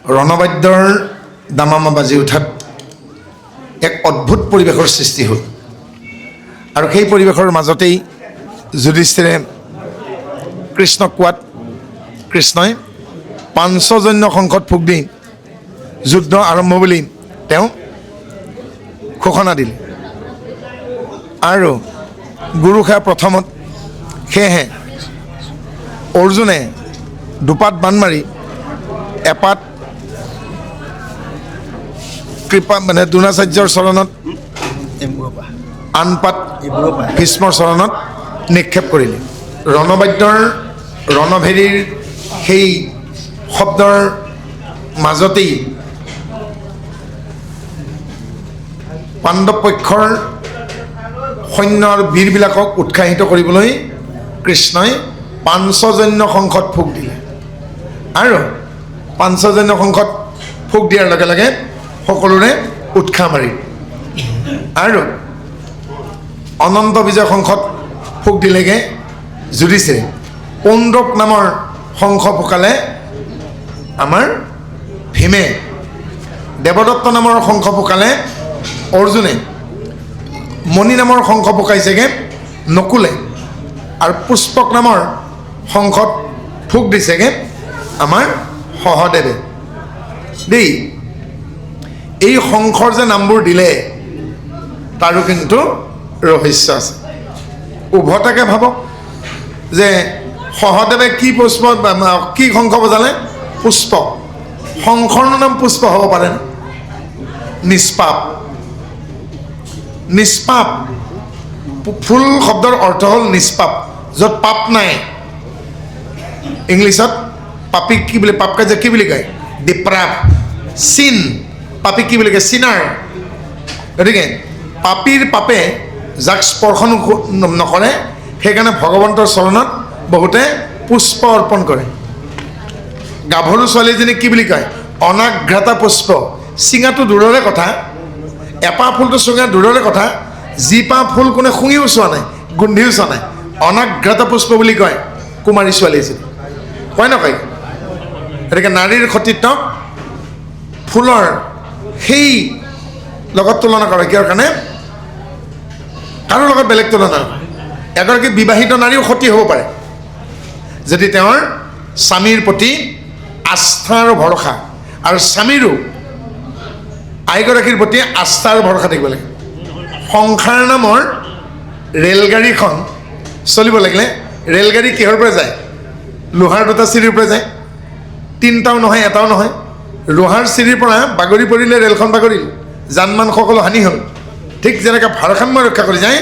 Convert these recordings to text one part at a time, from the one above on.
ৰণবাদ্যৰ দামামা বাজি উঠাত এক অদ্ভুত পৰিৱেশৰ সৃষ্টি হ'ল আৰু সেই পৰিৱেশৰ মাজতেই যুধিষ্ঠিৰে কৃষ্ণক কোৱাত কৃষ্ণই পাঞ্চজন্য শংখত ফুক দি যুদ্ধ আৰম্ভ বুলি তেওঁ ঘোষণা দিলে আৰু গুৰু সেয়া প্ৰথমত সেয়েহে অৰ্জুনে দুপাত বান মাৰি এপাত কৃপা মানে দ্ৰোণাচাৰ্যৰ চৰণত আনপাত ভীষ্মৰ চৰণত নিক্ষেপ কৰিলে ৰণবাদ্যৰ ৰণভেৰীৰ সেই শব্দৰ মাজতেই পাণ্ডৱ পক্ষৰ সৈন্য আৰু বীৰবিলাকক উৎসাহিত কৰিবলৈ কৃষ্ণই পাঞ্চজন্য শংখত ফুক দিলে আৰু পাঞ্চজন্য শংখত ফুক দিয়াৰ লগে লগে সকলোৰে উৎসাহ মাৰি আৰু অনন্ত বিজয় শংখত ফুক দিলেগৈ যুধিষ্ঠিৰে পৌণ্ড্ৰক নামৰ শংখ ফুকালে আমাৰ ভীমে দেৱদত্ত নামৰ শংখ ফুকালে অৰ্জুনে মণি নামৰ শংখ ফুকাইছেগৈ নকুলে আৰু পুষ্পক নামৰ শংখত ফুক দিছেগৈ আমাৰ সহদেৱে দেই এই শংখৰ যে নামবোৰ দিলে তাৰো কিন্তু ৰহস্য আছে উভতাকে ভাবক যে সহদেৱে কি পুষ্প কি শংখ বজালে পুষ্প শংখৰ নাম পুষ্প হ'ব পাৰে নিষ্পাপ নিষ্পাপ ফুল শব্দৰ অৰ্থ হ'ল নিষ্পাপ য'ত পাপ নাই ইংলিছত পাপীক কি বুলি পাপ কাৰ্য কি বুলি কয় ডিপ্ৰাভ চিন পাপীক কি বুলি কয় চিনাৰ গতিকে পাপীৰ পাপে যাক স্পৰ্শ নকৰে সেইকাৰণে ভগৱন্তৰ চৰণত বহুতে পুষ্প অৰ্পণ কৰে গাভৰু ছোৱালীজনীক কি বুলি কয় অনাঘ্ৰাতা পুষ্প চিঙাটো দূৰৰে কথা এপাহ ফুলটো চুঙা দূৰৰে কথা যিপাহ ফুল কোনে শুঙিও চোৱা নাই গোন্ধিও চোৱা নাই অনাঘ্ৰাতা পুষ্প বুলি কয় কুমাৰী ছোৱালী এজনী কয় নকয় গতিকে নাৰীৰ সতীত্বক ফুলৰ সেই লগত তুলনা কৰে কিয় কাৰণে কাৰো লগত বেলেগ তুলনা এগৰাকী বিবাহিত নাৰীও সতী হ'ব পাৰে যদি তেওঁৰ স্বামীৰ প্ৰতি আস্থা আৰু ভৰসা আৰু স্বামীৰো আইগৰাকীৰ প্ৰতি আস্থা আৰু ভৰসা থাকিব লাগে সংসাৰ নামৰ ৰেলগাড়ীখন চলিব লাগিলে ৰেলগাড়ী কিহৰ পৰা যায় লোহাৰ দুটা চিৰিৰ পৰা যায় তিনিটাও নহয় এটাও নহয় লোহাৰ চিৰিৰ পৰা বাগৰি পৰিলে ৰেলখন বাগৰিল যান বাহন সকলো হানি হ'ল ঠিক যেনেকৈ ভাৰসাম্য ৰক্ষা কৰি যায়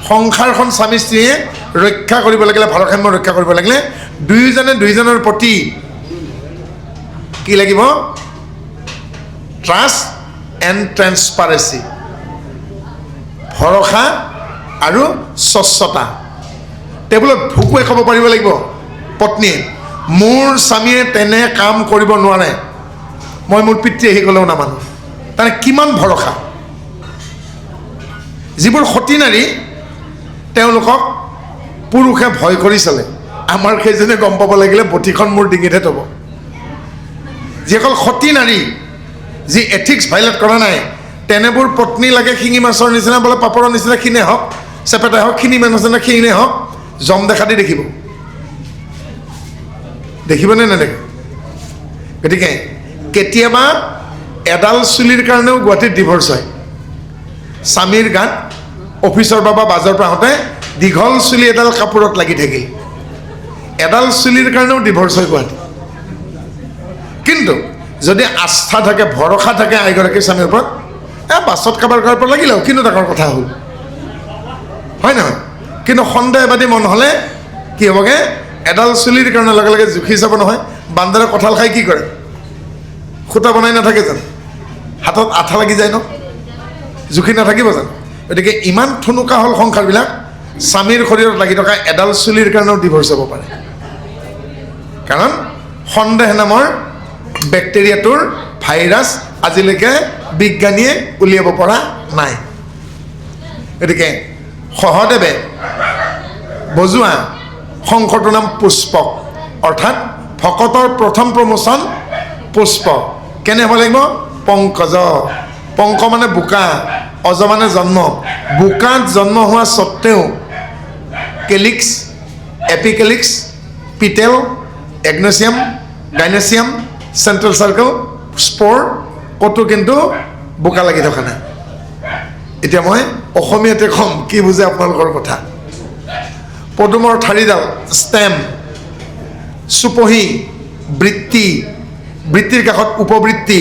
সংসাৰখন স্বামী স্ত্ৰীয়ে ৰক্ষা কৰিব লাগিলে ভাৰসাম্য ৰক্ষা কৰিব লাগিলে দুয়োজনে দুয়োজনৰ প্ৰতি কি লাগিব ট্ৰাষ্ট এণ্ড ট্ৰেন্সপাৰেঞ্চি ভৰসা আৰু স্বচ্ছতা টেবুলত ভোকুৱে খাব পাৰিব লাগিব পত্নীয়ে মোৰ স্বামীয়ে তেনে কাম কৰিব নোৱাৰে মই মোৰ পিতৃ আহি গ'লেও নামানো তাৰমানে কিমান ভৰসা যিবোৰ সতী নাৰী তেওঁলোকক পুৰুষে ভয় কৰি চলে আমাৰ সেইজনে গম পাব লাগিলে বটিখন মোৰ ডিঙিতহে থ'ব যিসকল সতী নাৰী যি এথিক্স ভাইলেট কৰা নাই তেনেবোৰ পত্নী লাগে শিঙি মাছৰ নিচিনা বোলে পাপৰৰ নিচিনা ক্ষীণে হওক চেপেটাই হওক শিঙি মাছৰ নিচিনা ক্ষীণে হওক জম দেখা দি দেখিব দেখিবনে নেদেখে গতিকে কেতিয়াবা এডাল চুলিৰ কাৰণেও গুৱাহাটীত ডিভৰ্চ হয় স্বামীৰ গাত অফিচৰ বা বাজৰ পৰা আহোঁতে দীঘল চুলি এডাল কাপোৰত লাগি থাকিল এডাল চুলিৰ কাৰণেও ডিভৰ্চ হয় গুৱাহাটী কিন্তু যদি আস্থা থাকে ভৰসা থাকে আইগৰাকী স্বামীৰ ওপৰত বাছত কাৰোবাৰ ঘৰৰ পৰা লাগিলেও কিন্তু ডাঙৰ কথা হ'ল হয় নহয় কিন্তু সন্দেহবাদী মন হ'লে কি হ'বগৈ এডাল চুলিৰ কাৰণে লগে লগে জুখি যাব নহয় বান্দৰে কঁঠাল খাই কি কৰে সূতা বনাই নাথাকে জানো হাতত আঠা লাগি যায় ন জুখি নাথাকিব জানো গতিকে ইমান ঠুনুকা হ'ল সংসাৰবিলাক স্বামীৰ শৰীৰত লাগি থকা এডাল চুলিৰ কাৰণেও ডিভৰ্চ হ'ব পাৰে কাৰণ সন্দেহ নামৰ বেক্টেৰিয়াটোৰ ভাইৰাছ আজিলৈকে বিজ্ঞানীয়ে উলিয়াব পৰা নাই গতিকে সহদেৱে বজোৱা শংখটোৰ নাম পুষ্পক অৰ্থাৎ ভকতৰ প্ৰথম প্ৰমোচন পুষ্প কেনে হ'ব লাগিব পংকজ পংক মানে বোকা অজ মানে জন্ম বোকাত জন্ম হোৱা স্বত্তেও কেলিক্স এপিকেলিক্স পিটেল এগনেছিয়াম গাইনেছিয়াম চেণ্ট্ৰেল চাৰ্কেল স্পৰ ক'তো কিন্তু বোকা লাগি থকা নাই এতিয়া মই অসমীয়াতে ক'ম কি বুজে আপোনালোকৰ কথা পদুমৰ ঠাৰিডাল ষ্টেম চুপহি বৃত্তি বৃত্তিৰ কাষত উপবৃত্তি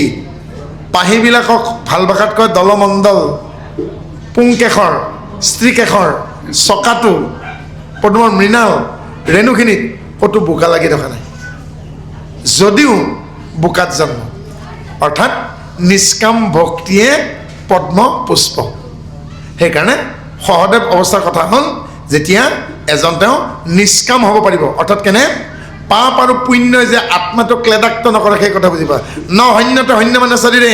পাহিবিলাকক ভাল ভাষাত কয় দলমণ্ডল পুংকেশৰ স্ত্ৰীকেশৰ চকাটো পদুমৰ মৃণাল ৰেণুখিনিত ক'তো বোকা লাগি থকা নাই যদিও বোকাত জন্ম অৰ্থাৎ নিষ্কাম ভক্তিয়ে পদ্ম পুষ্প সেইকাৰণে সহদেৱ অৱস্থাৰ কথা হ'ল যেতিয়া এজন তেওঁ নিষ্কাম হ'ব পাৰিব অৰ্থাৎ কেনে পাপ আৰু পুণ্যই যে আত্মাটোক ক্লেদাক্ত নকৰে সেই কথা বুজিবা ন হন্যতে হন্য মানে শৰীৰে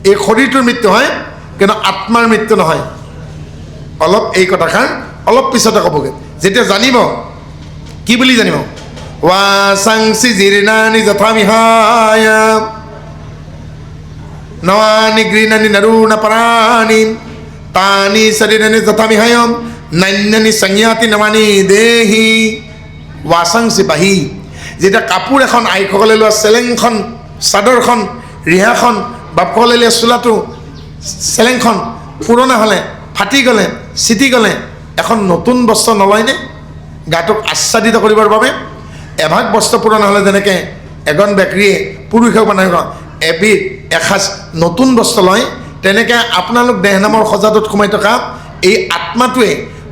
এই শৰীৰটোৰ মৃত্যু হয় কিন্তু আত্মাৰ মৃত্যু নহয় অলপ এই কথাষাৰ অলপ পিছতে ক'বগৈ যেতিয়া জানিব কি বুলি জানিব ৱাসাংসি জীৰ্ণানি যথামিহায় নৱানি গৃণানি নৰুণ পৰাণি তানি শৰীৰানি যথামিহায় নান্যানি সংজ্ঞাতি নমানি দেহি ৱাসাংসি বাহি যেতিয়া কাপোৰ এখন আইসকলে লোৱা চেলেংখন চাদৰখন ৰিহাখন বাপসকলে লোৱা চোলাটো চেলেংখন পুৰণা হ'লে ফাটি গ'লে চিটি গ'লে এখন নতুন বস্ত্ৰ নলয়নে গাটোক আচ্ছাদিত কৰিবৰ বাবে এভাগ বস্ত্ৰ পুৰণা হ'লে যেনেকৈ এজন ব্যক্তিয়ে পুৰুষক বনাই এবিধ এসাঁজ নতুন বস্ত্ৰ লয় তেনেকৈ আপোনালোক দেহ নামৰ সজাটোত সোমাই থকা এই আত্মাটোৱে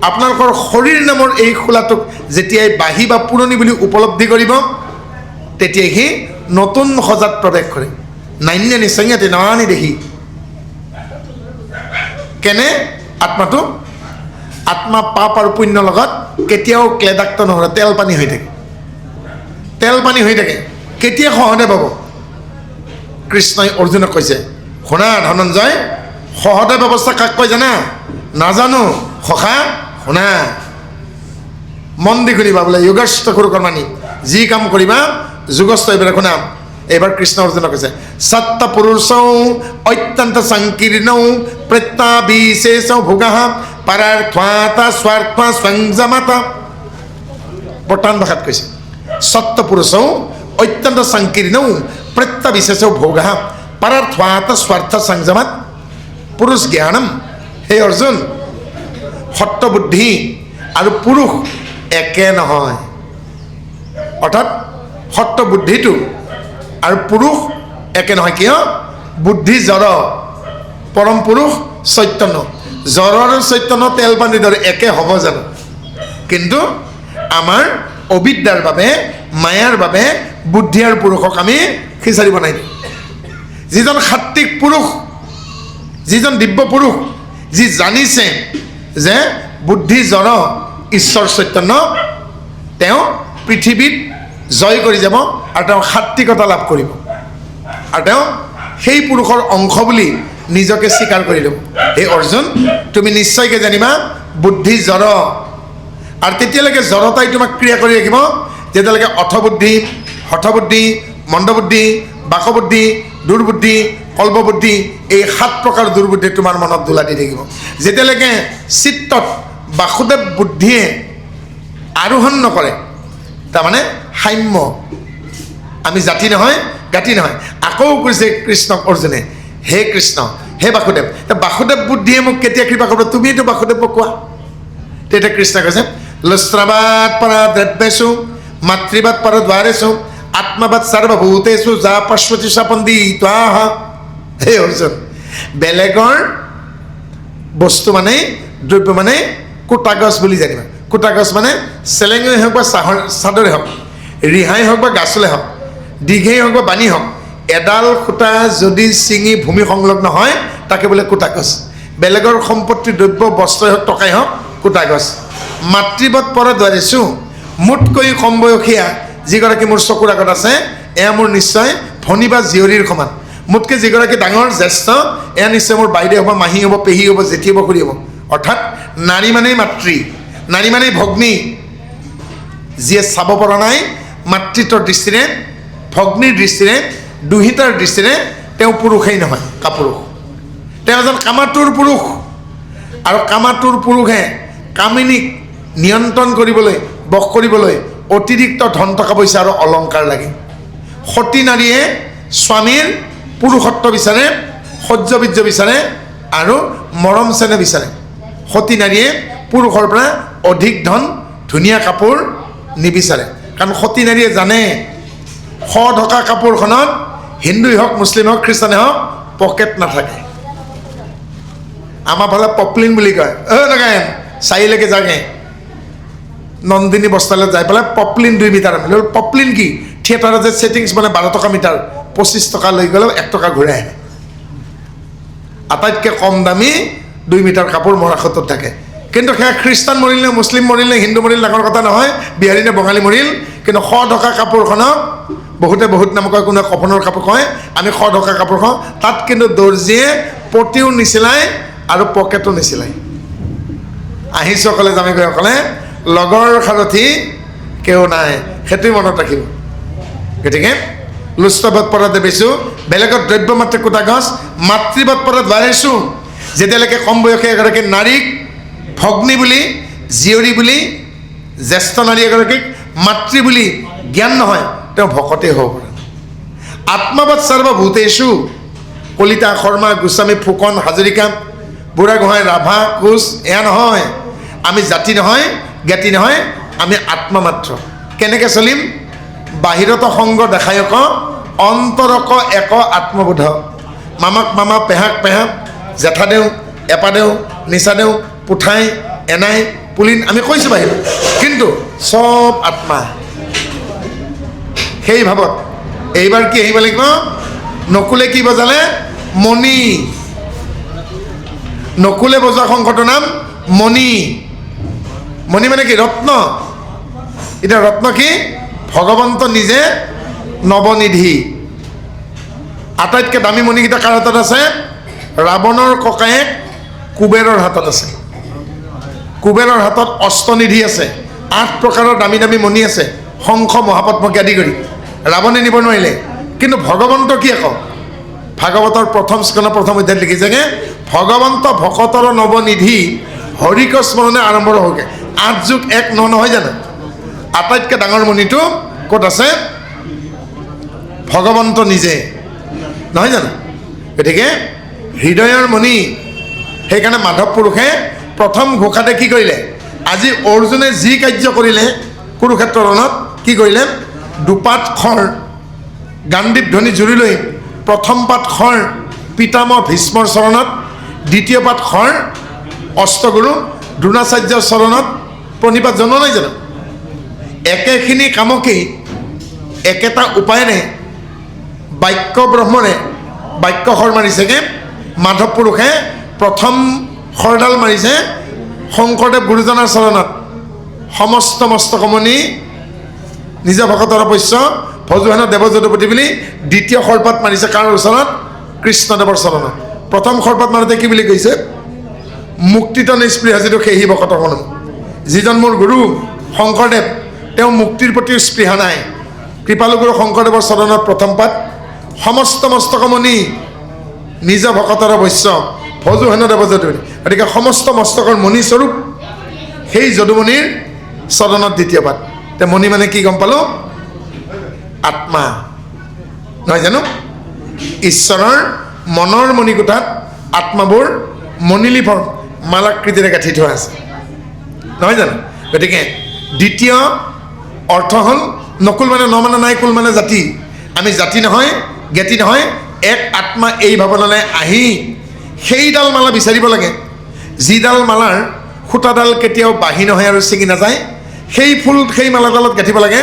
আপোনালোকৰ শৰীৰ নামৰ এই খোলাটোক যেতিয়াই বাহি বা পুৰণি বুলি উপলব্ধি কৰিব তেতিয়াই সি নতুন সজাত প্ৰৱেশ কৰে নান্য নিচংজ্ঞাতি নৱানি দেহি কেনে আত্মাটো আত্মা পাপ আৰু পুণ্যৰ লগত কেতিয়াও ক্লেদাক্ত নহয় তেল পানী হৈ থাকে তেল পানী হৈ থাকে কেতিয়া সহদেৱ হ'ব কৃষ্ণই অৰ্জুনক কৈছে শুনা ধনঞ্জয় সহদেৱ অৱস্থা কাক কয় জানা নাজানো সখা শুনা মন দি শুনিবা বোলে যোগস্থ কুৰু কৰ্মাণি যি কাম কৰিবা যোগস্থ এইবিলাক শুনা এইবাৰ কৃষ্ণ অৰ্জুনক কৈছে সত্য পুৰুষৌ অত্যন্ত সংকীৰ্ণৌ প্ৰত্যাবিশেষৌ ভোগঃ পৰাৰ্থ্বাতা স্বাৰ্থা সংযমতা বৰ্তমান ভাষাত কৈছে সত্য পুৰুষৌ অত্যন্ত সংকীৰ্ণৌ প্ৰত্যাবিশেষৌ ভোগঃ পৰাৰ্থ্বাতা স্বাৰ্থ সংযমত পুৰুষ জ্ঞানম হে অৰ্জুন সত্য বুদ্ধি আৰু পুৰুষ একে নহয় অৰ্থাৎ সত্য বুদ্ধিটো আৰু পুৰুষ একে নহয় কিয় বুদ্ধি জড় পৰম পুৰুষ চৈতন্য জড় আৰু চৈতন্য তেল পানীৰ দৰে একে হ'ব জানো কিন্তু আমাৰ অবিদ্যাৰ বাবে মায়াৰ বাবে বুদ্ধি আৰু পুৰুষক আমি খিচাৰি বনাই দিওঁ যিজন সাত্বিক পুৰুষ যিজন দিব্য পুৰুষ যি জানিছে যে বুদ্ধি জড় ঈশ্বৰ চৈতন্য তেওঁ পৃথিৱীত জয় কৰি যাব আৰু তেওঁ সাত্বিকতা লাভ কৰিব আৰু তেওঁ সেই পুৰুষৰ অংশ বুলি নিজকে স্বীকাৰ কৰি ল'ব হে অৰ্জুন তুমি নিশ্চয়কৈ জানিবা বুদ্ধি জড় আৰু তেতিয়ালৈকে জড়তাই তোমাক ক্ৰিয়া কৰি ৰাখিব যেতিয়ালৈকে অথবুদ্ধি হঠবুদ্ধি মন্দবুদ্ধি বাকবুদ্ধি দুৰ্বুদ্ধি কল্পবুদ্ধি এই 7 প্ৰকাৰ দুৰ্বুদ্ধি তোমাৰ মনত দোলা দি থাকিব যেতিয়ালৈকে চিত্তত বাসুদেৱ বুদ্ধিয়ে আৰোহণ নকৰে তাৰমানে সাম্য আমি জাতি নহয় গাতি নহয় আকৌ কৈছে কৃষ্ণক অৰ্জুনে হে কৃষ্ণ হে বাসুদেৱ বাসুদেৱ বুদ্ধিয়ে মোক কেতিয়া কৃপা কৰিব তুমিতো বাসুদেৱক কোৱা তেতিয়া কৃষ্ণ কৈছে লস্ত্ৰবাদ পৰা দ্ৰব্যেষু মাতৃবাদ পৰা দ্বাৰেষু আত্মবাদ সৰ্বভূতেষু যা পশ্বতি সপন্দি ত্বাহ হে অৰ্জুন বেলেগৰ বস্তু মানে দ্ৰব্য মানে কুটাগছ বুলি জানিবা কুটাগছ মানে চেলেঙেই হওক বা চাদৰে হওক ৰিহাই হওক বা গাছলে হওক দীঘেই হওক বা বাণী হওক এডাল খুঁটা যদি ছিঙি ভূমি সংলগ্ন হয় তাকে বোলে কুটাগছ বেলেগৰ সম্পত্তি দ্ৰব্য বস্ত্ৰই হওক টকাই হওক কুটাগছ মাতৃবৎ পৰা দ্বাৰেষু মোতকৈ কম বয়সীয়া যিগৰাকী মোৰ চকুৰ আগত আছে এয়া মোৰ নিশ্চয় ভনী বা জীয়ৰীৰ সমান মোতকৈ যিগৰাকী ডাঙৰ জ্যেষ্ঠ এয়া নিশ্চয় মোৰ বাইদেউ হ'ব মাহী হ'ব পেহী হ'ব জেঠী হ'ব খুৰী হ'ব অৰ্থাৎ নাৰী মানেই মাতৃ নাৰী মানেই ভগ্নী যিয়ে চাব পৰা নাই মাতৃত্বৰ দৃষ্টিৰে ভগ্নীৰ দৃষ্টিৰে দুহিতাৰ দৃষ্টিৰে তেওঁ পুৰুষেই নহয় কাপুৰুষ তেওঁ এজন কামাতুৰ পুৰুষ আৰু কামাতুৰ পুৰুষে কামিনীক নিয়ন্ত্ৰণ কৰিবলৈ বশ কৰিবলৈ অতিৰিক্ত ধন টকা পইচা আৰু অলংকাৰ লাগে সতী নাৰীয়ে স্বামীৰ পুৰুষত্ব বিচাৰে সহ্য বীৰ্য বিচাৰে আৰু মৰম চেনেহ বিচাৰে সতী নাৰীয়ে পুৰুষৰ পৰা অধিক ধন ধুনীয়া কাপোৰ নিবিচাৰে কাৰণ সতী নাৰীয়ে জানে ঢকা কাপোৰখনত হিন্দুই হওক মুছলিম হওক খ্ৰীষ্টানে হওক পকেট নাথাকে আমাৰ ফালে পপলিন বুলি কয় নাগায়ন চাৰিলৈকে যাগে নন্দিনী বস্তালৈ যাই পেলাই পপলিন 2 মিটাৰ আমি পপলিন কি থিয়েটাৰত যে ছেটিংছ মানে 12 টকা মিটাৰ 25 টকা লৈ গ'লেও 1 টকা ঘূৰাই আহে আটাইতকৈ কম দামী 2 মিটাৰ কাপোৰ মৰাশতত থাকে কিন্তু সেয়া খ্ৰীষ্টান মৰিল নে মুছলিম মৰিল নে হিন্দু মৰিল ডাঙৰ কথা নহয় বিহাৰী নে বঙালী মৰিল কিন্তু ঢকা কাপোৰখনক বহুতে বহুত নাম কয় কোনোৱে কপনৰ কাপোৰ কয় আমি ঢকা কাপোৰখন তাত কিন্তু দৰ্জীয়ে পটিও নিচিলাই আৰু পকেটো নিচিলাই আহিসকলে জামিগৈসকলে লগৰ সাৰথি কেউ নাই সেইটোৱে মনত ৰাখিব গতিকে লুষ্টবত পৰাত দেখিছোঁ বেলেগত দ্ৰব্য মাত্ৰ কোটা গছ মাতৃবত পৰাত বাঢ়িছোঁ যেতিয়ালৈকে কম বয়সী এগৰাকী নাৰীক ভগ্নী বুলি জীয়ৰী বুলি জ্যেষ্ঠ নাৰী এগৰাকীক মাতৃ বুলি জ্ঞান নহয় তেওঁ ভকতেই হ'ব পাৰে আত্মবৎ সৰ্বভূতেষু কলিতা শৰ্মা গোস্বামী ফুকন হাজৰিকা বুঢ়াগোহাঁই ৰাভা কোচ এয়া নহয় আমি জাতি নহয় জ্ঞাতি নহয় আমি আত্মা মাত্ৰ কেনেকৈ চলিম বাহিৰত সংগ দেখায়ক অন্তৰক এক আত্মবোধ মামাক মামা পেহাক পেহা জেঠাদেউ এপাদেউ নিচাদেউ পুঠাই এনাই পুলিন আমি কৈছোঁ বাহিৰত কিন্তু চব আত্মা সেই ভাৱত এইবাৰ কি আহিব লাগিব নকুলে কি বজালে মণি নকুলে বজোৱা শংখটোৰ নাম মণি মণি মানে কি ৰত্ন এতিয়া ৰত্ন কি ভগৱন্ত নিজে নৱনিধি আটাইতকৈ দামী মণিকেইটা কাৰ হাতত আছে ৰাৱণৰ ককায়েক কুবেৰৰ হাতত আছে কুবেৰৰ হাতত অষ্টনিধি আছে 8 প্ৰকাৰৰ দামী দামী মণি আছে শংখ মহাপদ্মকে আদি কৰি ৰাৱণে নিব নোৱাৰিলে কিন্তু ভগৱন্ত কি আকৌ ভাগৱতৰ প্ৰথম স্কন্ধৰ প্ৰথম অধ্যায়ত লিখিছেগৈ ভগৱন্ত ভকতৰ নৱনিধি হৰিক স্মৰণে আৰম্ভ হওঁকে 8 যোগ 1 নহয় জানো আটাইতকৈ ডাঙৰ মণিটো ক'ত আছে ভগৱন্ত নিজে নহয় জানো গতিকে হৃদয়ৰ মণি সেইকাৰণে মাধৱ পুৰুষে প্ৰথম ঘোষাতে কি কৰিলে আজি অৰ্জুনে যি কাৰ্য কৰিলে কুৰুক্ষেত্ৰ ৰণত কি কৰিলে দুপাত খৰ গাণ্ডীৱ ধ্বনি জুৰি লৈ প্ৰথম পাত খৰ পিতামহ ভীষ্মৰ চৰণত দ্বিতীয় পাত খৰ অষ্টগুৰু দ্ৰোণাচাৰ্যৰ চৰণত প্ৰণিপাত জনোৱা নাই জানো একেখিনি কামকেই একেটা উপায়েৰে বাক্য ব্ৰহ্মৰে বাক্য খৰ মাৰিছেগৈ মাধৱ পুৰুষে প্ৰথম খৰডাল মাৰিছে শংকৰদেৱ গুৰুজনাৰ চৰণত সমস্ত মস্তকমণি নিজ ভকতৰ অৱশ্য ভজুহেন দেৱ যদুপতি বুলি দ্বিতীয় খৰপাত মাৰিছে কাৰ ওচৰত কৃষ্ণদেৱৰ চৰণত প্ৰথম খৰপাত মাৰোঁতে কি বুলি কৈছে মুক্তিত নিস্পৃহ যিটো সেহি ভকত হন যিজন মোৰ গুৰু শংকৰদেৱ তেওঁ মুক্তিৰ প্ৰতি স্পৃহা নাই কৃপালু গুৰু শংকৰদেৱৰ চৰণত প্ৰথম পাত সমস্ত মস্তকমণি নিজ ভকতৰ অৱশ্য ভজুহেন দেৱ যদুপতি গতিকে সমস্ত মস্তকৰ মণিস্বৰূপ সেই যদুমণিৰ চৰণত দ্বিতীয় পাত তে মণি মানে কি গম পালোঁ আত্মা নহয় জানো ঈশ্বৰৰ মনৰ মণিকোঠাত আত্মাবোৰ মণিলিপৰ মালাকৃতিৰে গাঁঠি থোৱা আছে নহয় জানো গতিকে দ্বিতীয় অৰ্থ হ'ল নকুল মানে ন মানে নাই কুল মানে জাতি আমি জাতি নহয় জ্ঞাতি নহয় এক আত্মা এই ভাৱনালৈ আহি সেইডাল মালা বিচাৰিব লাগে যিডাল মালাৰ সূতাডাল কেতিয়াও বাঢ়ি নহয় আৰু ছিঙি নাযায় সেই ফুল সেই মালাডালত গাঁঠিব লাগে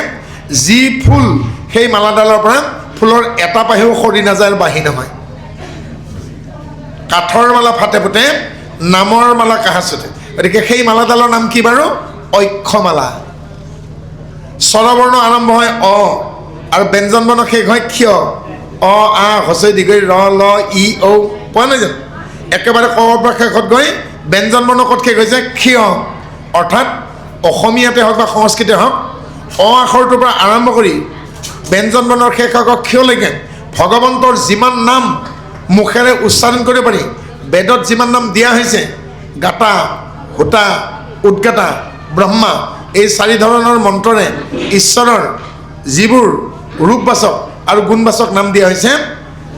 যি ফুল সেই মালাডালৰ পৰা ফুলৰ এটা পাহেও সৰি নাযায় আৰু বাঢ়ি নহয় কাঠৰ মালা ফাটে ফুটে নামৰ মালা কাহাচতে গতিকে সেই মালাডালৰ নাম কি বাৰু অক্ষমালা স্বৰবৰ্ণ আৰম্ভ হয় অ আৰু ব্যঞ্জন বৰ্ণ শেষ হয় ক্ষয় অ আ হচৈ দীঘৈ ৰ ল ই ঔ পোৱা নাই জানো একেবাৰে ক পৰা শেষত গৈ ব্যঞ্জন বৰ্ণ ক'ত শেষ হৈছে ক্ষয় অৰ্থাৎ অসমীয়াতে হওক বা সংস্কৃতে হওক অ আখৰটোৰ পৰা আৰম্ভ কৰি ব্যঞ্জন বৰ্ণৰ শেষ অক্ষৰলৈকে ভগৱন্তৰ যিমান নাম মুখেৰে উচ্চাৰণ কৰিব পাৰি, বেদত যিমান নাম দিয়া হৈছে, গাতা, হোতা, উদ্গাতা, ব্ৰহ্মা, এই 4 ধৰণৰ মন্ত্ৰৰে ঈশ্বৰৰ যিবোৰ ৰূপবাচক আৰু গুণবাচক নাম দিয়া হৈছে,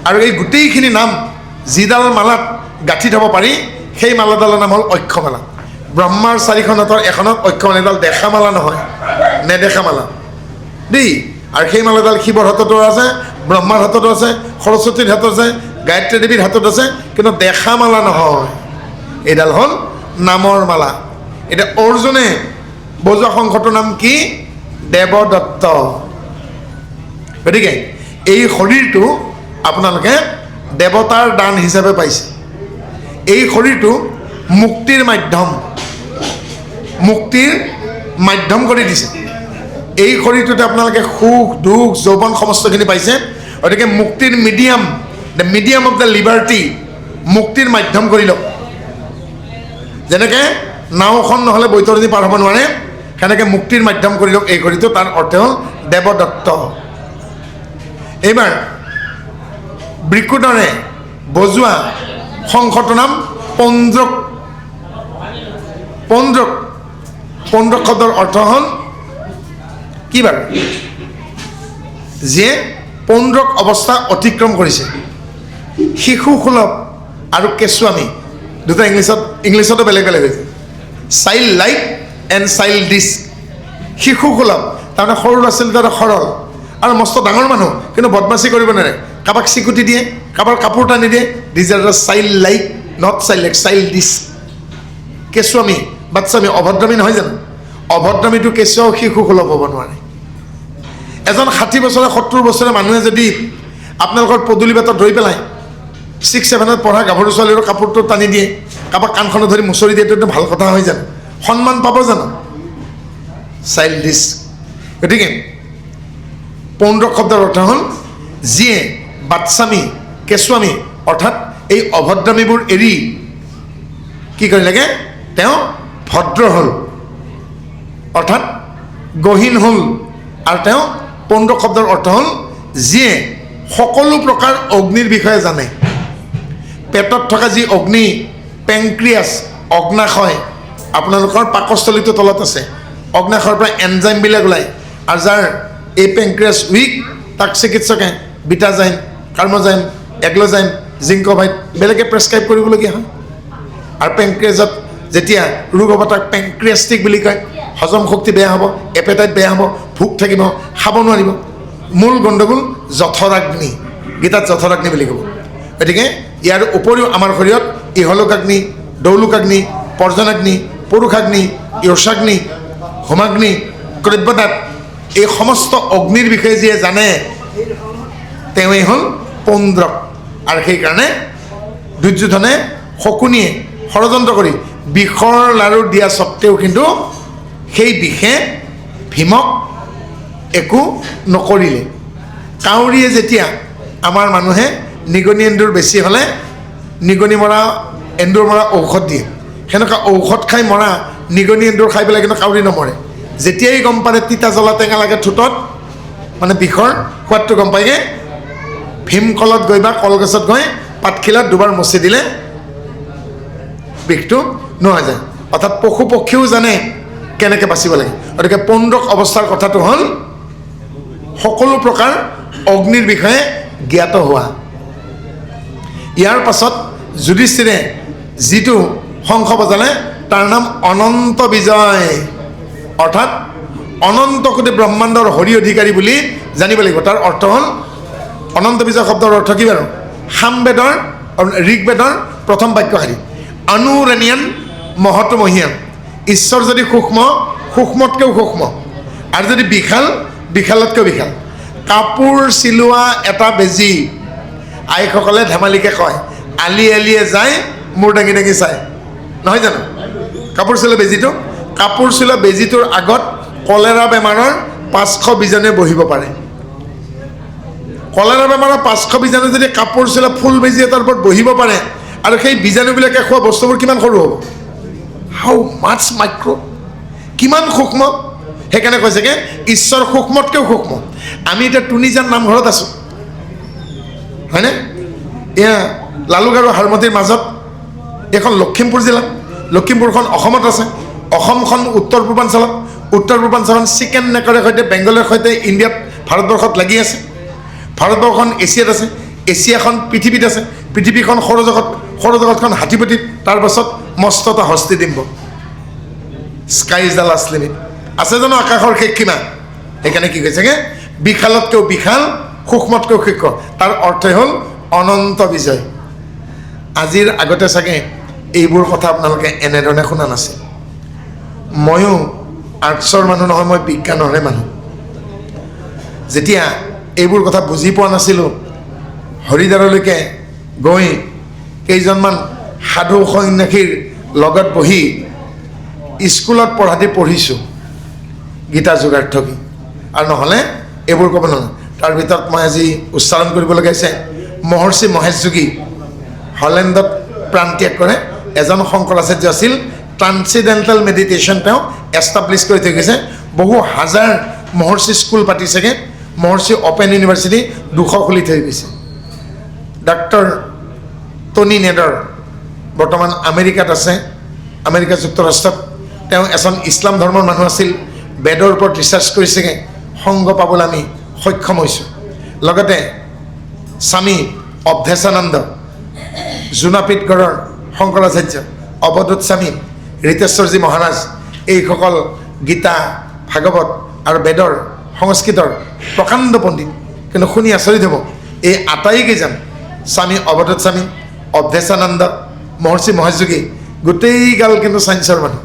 আৰু এই গোটেইখিনি নাম যিডাল মালাত গাঁঠি থ'ব পাৰি, সেই মালাডালৰ নাম হ'ল অক্ষমালা। ব্ৰহ্মাৰ 4খন হাতৰ এখনত অক্ষমালা, এডাল দেখা মালা নহয়, নেদেখা মালা দেই। আৰু সেই মালাডাল শিৱৰ হাততো আছে, ব্ৰহ্মাৰ হাততো আছে, সৰস্বতীৰ হাতত আছে, গায়ত্ৰী দেৱীৰ হাতত আছে, কিন্তু দেখা মালা নহয়, এইডাল হ'ল নামৰ মালা। এতিয়া অৰ্জুনে বজোৱা শংখটোৰ নাম কি? দেৱদত্ত। গতিকে এই শৰীৰটো আপোনালোকে দেৱতাৰ দান হিচাপে পাইছে। এই শৰীৰটো মুক্তিৰ মাধ্যম কৰি দিছে। এই শৰীৰটোতে আপোনালোকে সুখ দুখ যৌৱন সমস্তখিনি পাইছে। গতিকে মুক্তিৰ medium, the medium of the liberty, মুক্তিৰ মাধ্যম কৰি লওক। যেনেকৈ নাওখন নহ'লে বৈতৰণি পাৰ হ'ব নোৱাৰে, সেনেকৈ মুক্তিৰ মাধ্যম কৰি লওক এই শৰীৰটো। তাৰ অৰ্থ হ'ল দেৱদত্ত। এইবাৰ বৃকুদৰে বজোৱা শংখটোৰ নাম পৌণ্ড্ৰক। পৌণ্ড্ৰক শব্দৰ অৰ্থ হ'ল কি বাৰু? যিয়ে পৌণ্ড্ৰক অৱস্থা অতিক্ৰম কৰিছে। শিশু সুলভ আৰু কেঁচুৱামী দুটা ইংলিছতো বেলেগ বেলেগ হৈছে। Child like and child dish. শিশু সুলভ তাৰমানে সৰু ল'ৰা ছোৱালী তাতে সৰল আৰু মস্ত ডাঙৰ মানুহ, কিন্তু বদমাচি কৰিব নোৱাৰে, কাৰোবাক চিকুটি দিয়ে, কাৰোবাৰ কাপোৰ টানি দিয়ে। These are the childlike, not childlike, childish. কেঁচুৱামী, বাচ্চামী, অভদ্ৰামী নহয় জানো? অভদ্ৰামীটো কেঁচুৱাও শিশু সুলভ হ'ব নোৱাৰে। এজন 60 বছৰে 70 বছৰে মানুহে যদি আপোনালোকৰ পদূলি বাটত ধৰি পেলাই 6-7ত পঢ়া গাভৰু ছোৱালীৰ কাপোৰটো টানি দিয়ে, কাৰোবাক কাণখনত ধৰি মুচৰি দিয়ে, এইটো ভাল কথা হয় জানো? সন্মান পাব জানো? Child dish. গতিকে পৌণ্ড্ৰক শব্দৰ অৰ্থ হ'ল যিয়ে বাচ্চামী, কেঁচুৱামী, অৰ্থাৎ এই অভদ্ৰামীবোৰ এৰি কি কৰিলেগে? তেওঁ ভদ্ৰ হ'ল, অৰ্থাৎ গহীন হ'ল। আৰু তেওঁ পৌণ্ড্ৰক শব্দৰ অৰ্থ হ'ল যিয়ে সকলো প্ৰকাৰ অগ্নিৰ বিষয়ে জানে। পেটত থকা যি অগ্নি, পেংক্ৰিয়াছ, অগ্নাশয়, আপোনালোকৰ পাকস্থলীটো তলত আছে। অগ্নাশয়ৰ পৰা এনজাইমবিলাক ওলায়, আৰু যাৰ এই পেংক্ৰিয়াছ উইক, তাক চিকিৎসকে বিটাজাইম, কাৰ্মজাইম, এগ্লজাইম, জিংকভাইট বেলেগে প্ৰেছক্ৰাইব কৰিবলগীয়া হয়। আৰু পেংক্ৰিয়াছত যেতিয়া ৰোগ হ'ব তাক পেংক্ৰিয়াষ্টিক বুলি কয়। হজম শক্তি বেয়া হ'ব, এপেটাইট বেয়া হ'ব, ভোক থাকিব, খাব নোৱাৰিব। মূল গণ্ডগোল জঠৰাগ্নি, গীতাত জঠৰাগ্নি বুলি ক'ব। গতিকে ইয়াৰ উপৰিও আমাৰ শৰীৰত ইহলোকাগ্নি, দৌলোকাগ্নি, পৰ্জনাগ্নি, পুৰুষাগ্নি, য়শাগ্নি, হোমাগ্নি, ক্ৰব্যতাপ, এই সমস্ত অগ্নিৰ বিষয়ে যিয়ে জানে তেওঁৱেই হ'ল পৌণ্ড্ৰক। আৰু সেইকাৰণে দুৰ্যোধনে শকুনিয়ে ষড়যন্ত্ৰ কৰি বিষৰ লাড়ু দিয়া স্বত্তেও কিন্তু সেই বিষে ভীমক একো নকৰিলে। কাউৰীয়ে যেতিয়া আমাৰ মানুহে নিগনি এন্দুৰ বেছি হ'লে নিগনি মৰা, এন্দুৰ মৰা ঔষধ দিয়ে, সেনেকুৱা ঔষধ খাই মৰা নিগনি এন্দুৰ খাই পেলাই কিন্তু কাউৰী নমৰে। যেতিয়াই গম পালে তিতা জ্বলা টেঙা লাগে ঠোঁটত, মানে বিষৰ সোৱাদটো গম পায়গৈ, ভীমকলত গৈ বা কলগছত গৈ পাতখিলাত দুবাৰ মচি দিলে বিষটো নোহোৱা যায়। অৰ্থাৎ পশু পক্ষীও জানে কেনেকৈ বাচিব লাগে। গতিকে পৌণ্ড্ৰক অৱস্থাৰ কথাটো হ'ল সকলো প্ৰকাৰ অগ্নিৰ বিষয়ে জ্ঞাত হোৱা। ইয়াৰ পাছত যুধিষ্ঠিৰে যিটো শংখ বজালে তাৰ নাম অনন্ত বিজয়, অৰ্থাৎ অনন্ত কোটি ব্ৰহ্মাণ্ডৰ হৰি অধিকাৰী বুলি জানিব লাগিব। তাৰ অৰ্থ হ'ল অনন্ত বিজয় শব্দৰ অৰ্থ কি বাৰু? সামবেদৰ, ঋগ্বেদৰ প্ৰথম বাক্যশাৰী, অনুৰণীয়ান মহতো মহীয়ান। ঈশ্বৰ যদি সূক্ষ্ম, সূক্ষ্মতকৈও সূক্ষ্ম, আৰু যদি বিশাল, বিশালতকৈ বিশাল। কাপোৰ চিলোৱা এটা বেজী, আইসকলে ধেমালিকে কয়, আলি আলিয়ে যায় মূৰ দাঙি দাঙি চায়, নহয় জানো? কাপোৰ চিলোৱা বেজীটো, কাপোৰ চিলোৱা বেজীটোৰ আগত কলেৰা বেমাৰৰ 500 বীজাণুৱে বহিব পাৰে। কলেৰা বেমাৰৰ 500 বীজাণু যদি কাপোৰ চিলোৱা ফুল বেজী এটাৰ ওপৰত বহিব পাৰে, আৰু সেই বীজাণুবিলাকে খোৱা বস্তুবোৰ কিমান সৰু হ'ব? হাউ মাছ মাইক্ৰ', কিমান সূক্ষ্ম, সেইকাৰণে কৈছেগৈ ঈশ্বৰ সূক্ষ্মতকৈও সূক্ষ্ম। আমি এতিয়া টুনিজান নামঘৰত আছোঁ, হয়নে? এয়া লালুক আৰু হাৰমতিৰ মাজত এইখন লখিমপুৰ জিলা, লখিমপুৰখন অসমত আছে, অসমখন উত্তৰ পূৰ্বাঞ্চলত, উত্তৰ পূৰ্বাঞ্চলখন চিকেন নেকৰ সৈতে বেংগলৰ সৈতে ইণ্ডিয়াত ভাৰতবৰ্ষত লাগি আছে, ভাৰতবৰ্ষখন এছিয়াত আছে, এছিয়াখন পৃথিৱীত আছে, পৃথিৱীখন সৌৰজগত, সৌৰজগতখন হাতীপতিত, তাৰপাছত মস্ততা হস্তিডিম্ব, sky is the last limit. আছে জানো আকাশৰ শেষ সীমা? সেইকাৰণে কি কৈছেগৈ বিশালতকৈও বিশাল, সূক্ষ্মতকৈও সূক্ষ্ম, তাৰ অৰ্থই হ'ল অনন্ত বিজয়। আজিৰ আগতে চাগে এইবোৰ কথা আপোনালোকে এনেধৰণে শুনা নাছিল। ময়ো আৰ্টছৰ মানুহ নহয়, মই বিজ্ঞানৰহে মানুহ। যেতিয়া এইবোৰ কথা বুজি পোৱা নাছিলোঁ, হৰিদ্বাৰলৈকে গৈ কেইজনমান সাধু সন্যাসীৰ লগত বহি স্কুলত পঢ়িছোঁ গীতা যোগাৰ্থ কি, আৰু নহ'লে এইবোৰ ক'ব নোৱাৰোঁ। তাৰ ভিতৰত মই আজি উচ্চাৰণ কৰিবলগীয়া হৈছে মহৰ্ষি মহেশ যোগী, হলেণ্ডত প্ৰাণত্যাগ কৰে এজন শংকৰাচাৰ্য আছিল। ট্ৰান্সিডেণ্টেল মেডিটেশ্যন তেওঁ এষ্টাব্লিছ কৰি থৈ গৈছে। বহু হাজাৰ মহৰ্ষি স্কুল পাতিছেগৈ, মহৰ্ষি অ'পেন ইউনিভাৰ্চিটি 200 খুলি থৈ গৈছে। ডক্টৰ টনি নেডৰ বৰ্তমান আমেৰিকাত আছে, আমেৰিকা যুক্তৰাষ্ট্ৰত। তেওঁ এজন ইছলাম ধৰ্মৰ মানুহ আছিল, বেদৰ ওপৰত ৰিচাৰ্চ কৰিছেগৈ, সংগ পাবলৈ আমি সক্ষম হৈছোঁ। লগতে স্বামী অৱধেশানন্দ, জোনাপীঠগড়ৰ শংকৰাচাৰ্য, অৱধূত স্বামী, ৰীতেশ্বৰজী মহাৰাজ, এইসকল গীতা, ভাগৱত আৰু বেদৰ, সংস্কৃতৰ প্ৰকাণ্ড পণ্ডিত। কিন্তু শুনি আচৰিত হ'ব, এই আটাইকেইজন স্বামী অৱধূত স্বামী, অৱধেশানন্দ, মহৰ্ষি মহেশ যোগী, গোটেইগাল কিন্তু ছায়েন্সৰ মানুহ।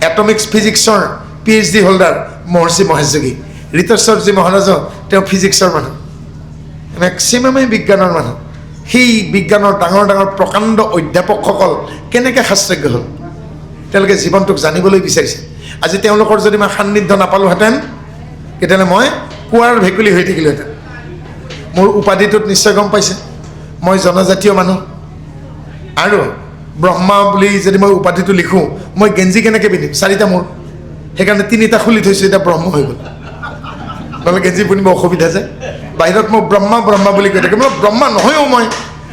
এটমিক্স ফিজিক্সৰ PhD হোল্ডাৰ মহৰ্ষি মহেশ যোগী। ৰীতেশ্বৰজী মহাৰাজো তেওঁ ফিজিক্সৰ মানুহ, মেক্সিমামেই বিজ্ঞানৰ মানুহ। সেই বিজ্ঞানৰ ডাঙৰ ডাঙৰ প্ৰকাণ্ড অধ্যাপকসকল কেনেকৈ শাস্ত্ৰজ্ঞ হ'ল? তেওঁলোকে জীৱনটোক জানিবলৈ বিচাৰিছে। আজি তেওঁলোকৰ যদি মই সান্নিধ্য নাপালোহেঁতেন, তেতিয়াহ'লে মই কুঁৱাৰ ভেকুলী হৈ থাকিলোহেঁতেন। মোৰ উপাধিটোত নিশ্চয় গম পাইছে, মই জনজাতীয় মানুহ, আৰু ব্ৰহ্মা বুলি যদি মই উপাধিটো লিখোঁ, মই গেঞ্জি কেনেকৈ পিন্ধিম? 4টা মূৰ, সেইকাৰণে 3টা খুলি থৈছোঁ, এতিয়া ব্ৰহ্ম হৈ গ'ল। নহ'লে গেঞ্জি পিন্ধিব অসুবিধা যে। বাহিৰত মই ব্ৰহ্মা ব্ৰহ্মা বুলি কৈ থাকে, মই ব্ৰহ্মা নহয়ও, মই